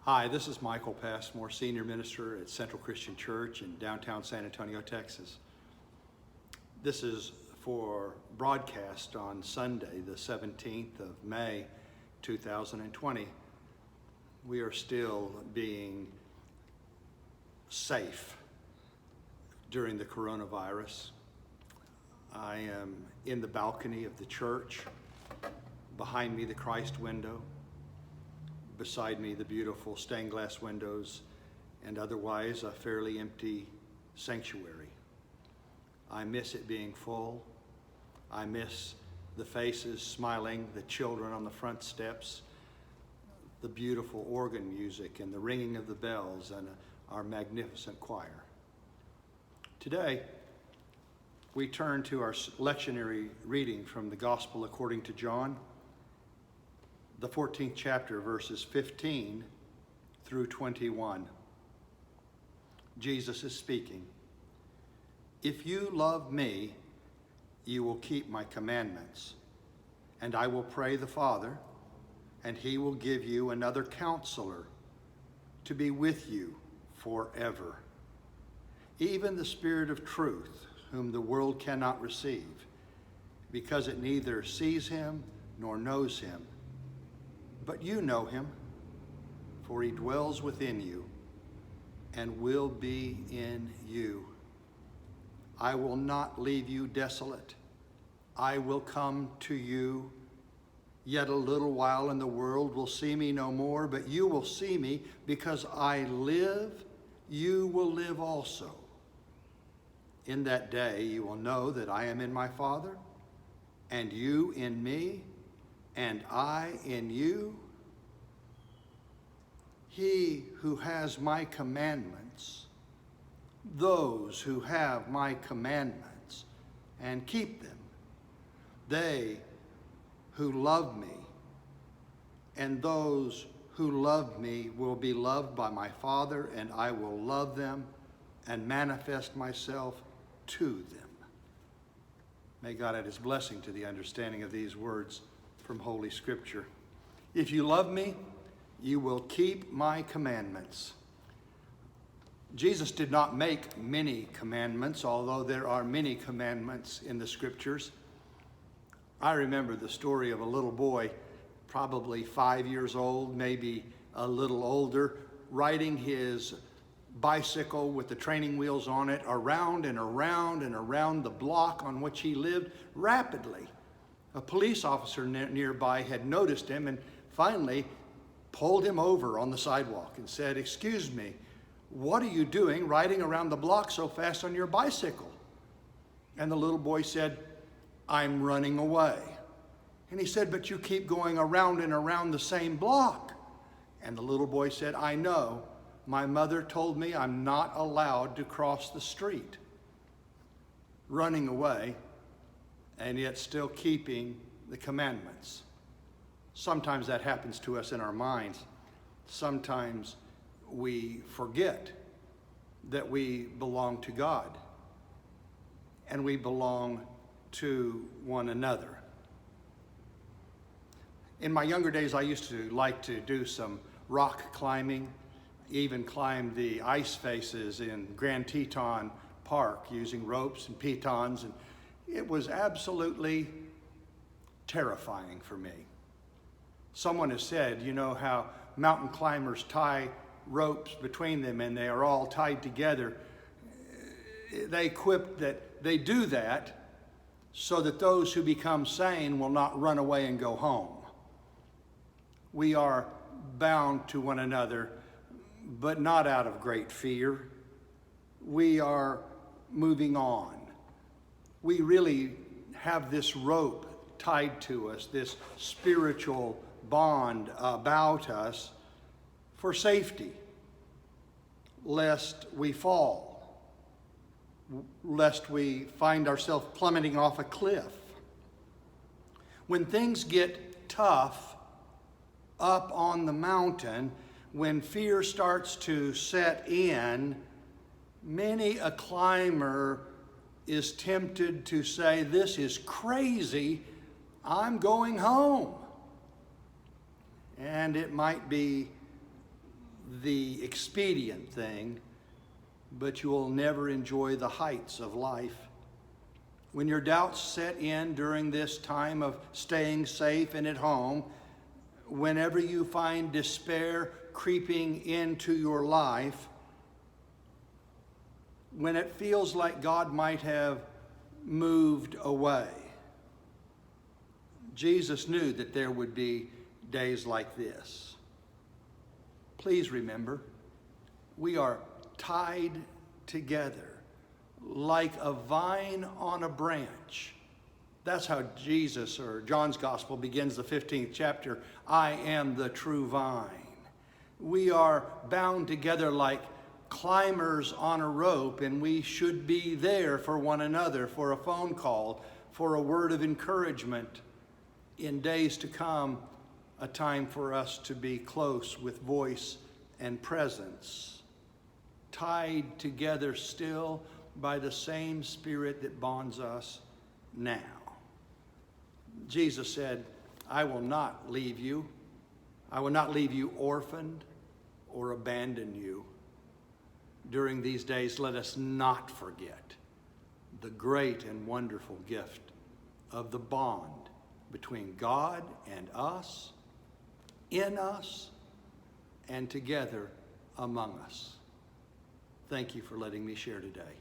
Hi, this is Michael Passmore, Senior Minister at Central Christian Church in downtown San Antonio, Texas. This is for broadcast on Sunday, the 17th of May, 2020. We are still being safe during the coronavirus. I am in the balcony of the church, behind me the Christ window, beside me the beautiful stained glass windows, and otherwise a fairly empty sanctuary. I miss it being full. I miss the faces smiling, the children on the front steps, the beautiful organ music and the ringing of the bells, and our magnificent choir. Today, we turn to our lectionary reading from the Gospel according to John, the 14th chapter, verses 15 through 21. Jesus is speaking. If you love me, you will keep my commandments, and I will pray the Father, and he will give you another counselor to be with you forever, even the Spirit of truth, whom the world cannot receive, because it neither sees him nor knows him. But you know him, for he dwells within you and will be in you. I will not leave you desolate. I will come to you. Yet a little while, and the world will see me no more, but you will see me. Because I live, you will live also. In that day you will know that I am in my Father, and you in me, and I in you. He who has my commandments, those who have my commandments and keep them, they who love me, and those who love me will be loved by my Father, and I will love them and manifest myself to them. May God add his blessing to the understanding of these words from Holy Scripture. If you love me, you will keep my commandments. Jesus did not make many commandments, although there are many commandments in the Scriptures. I remember the story of a little boy, probably 5 years old, maybe a little older, riding his bicycle with the training wheels on it around and around and around the block on which he lived rapidly. A police officer nearby had noticed him and finally pulled him over on the sidewalk and said, "Excuse me, what are you doing riding around the block so fast on your bicycle?" And the little boy said, "I'm running away." And he said, "But you keep going around and around the same block." And the little boy said, "I know. My mother told me I'm not allowed to cross the street." Running away, and yet still keeping the commandments. Sometimes that happens to us in our minds. Sometimes we forget that we belong to God and we belong to one another. In my younger days, I used to like to do some rock climbing, even climb the ice faces in Grand Teton Park using ropes and pitons, and it was absolutely terrifying for me. Someone has said, you know how mountain climbers tie ropes between them and they are all tied together. They quip that they do that so that those who become sane will not run away and go home. We are bound to one another, but not out of great fear. We are moving on. We really have this rope tied to us, this spiritual bond about us for safety, lest we fall, lest we find ourselves plummeting off a cliff. When things get tough up on the mountain, when fear starts to set in, many a climber is tempted to say, "This is crazy, I'm going home." And it might be the expedient thing, but you will never enjoy the heights of life. When your doubts set in during this time of staying safe and at home, whenever you find despair creeping into your life, when it feels like God might have moved away, Jesus knew that there would be days like this. Please remember, we are tied together like a vine on a branch. That's how Jesus, or John's Gospel, begins the 15th chapter. I am the true vine. We are bound together like climbers on a rope, and we should be there for one another, for a phone call, for a word of encouragement. In days to come, a time for us to be close with voice and presence, tied together still by the same Spirit that bonds us now. Jesus said, I will not leave you. I will not leave you orphaned or abandon you. During these days, let us not forget the great and wonderful gift of the bond between God and us, in us, and together among us. Thank you for letting me share today.